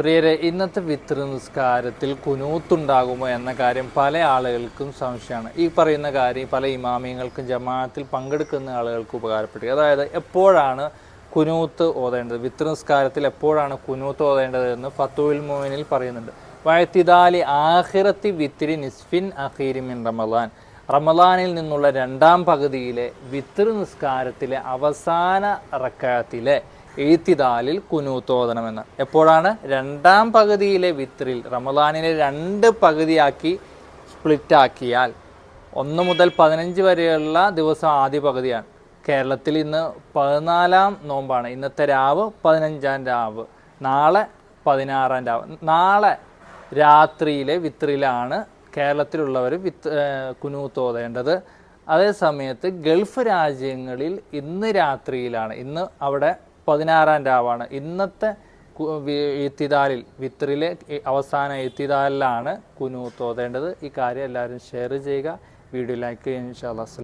പ്രിയരെ, ഇന്നത്തെ വിത്ർ നിസ്കാരത്തിൽ കുനൂത്തുണ്ടാകുമോ എന്ന കാര്യം പല ആളുകൾക്കും സംശയമാണ്. ഈ പറയുന്ന കാര്യം പല ഇമാമിയങ്ങൾക്കും ജമാഅത്തിൽ പങ്കെടുക്കുന്ന ആളുകൾക്ക് ഉപകാരപ്പെടുക. അതായത് എപ്പോഴാണ് കുനൂത്ത് ഓതേണ്ടത്, വിത്ർ നിസ്കാരത്തിൽ എപ്പോഴാണ് കുനൂത്ത് ഓതേണ്ടത് എന്ന് ഫത്തുൽ മുഈനിൽ പറയുന്നുണ്ട്. വഅ്തിദാലി ആഖിറത്തി വിത്രി നിസ്ഫിൻ അഖീരി മിൻ റമളാൻ, റമളാനിൽ നിന്നുള്ള രണ്ടാം പകുതിയിലെ വിത്ർ നിസ്കാരത്തിലെ അവസാന റക്അത്തിലെ ഈത്തിദാലിൽ കുനൂത്ത് ഓതണമെന്ന്. എപ്പോഴാണ്? രണ്ടാം പകുതിയിലെ വിത്രിൽ, റമളാനിലെ 2 പകുതിയാക്കി സ്പ്ലിറ്റാക്കിയാൽ 1 മുതൽ 15 വരെയുള്ള ദിവസം ആദ്യ പകുതിയാണ്. കേരളത്തിൽ ഇന്ന് 14-ാം നോമ്പാണ്. ഇന്നത്തെ രാവ് 15-ാം രാവ്, നാളെ 16-ാം രാവ്. നാളെ രാത്രിയിലെ വിത്രിലാണ് കേരളത്തിലുള്ളവർ കുനൂത്ത് ഓതേണ്ടത്. അതേ സമയത്ത് ഗൾഫ് രാജ്യങ്ങളിൽ ഇന്ന് രാത്രിയിലാണ്. ഇന്ന് അവിടെ 16-ാം രാവാണ്. ഇന്നത്തെ ഈത്തിദാലിൽ, വിത്രിലെ അവസാന ഈത്തിദാലിലാണ് കുനൂത്ത് ഓതേണ്ടത്. ഈ കാര്യം എല്ലാവരും ഷെയർ ചെയ്യുക, വീഡിയോ ലൈക്ക് ചെയ്യുക. ഇൻഷാ അല്ലാഹ്.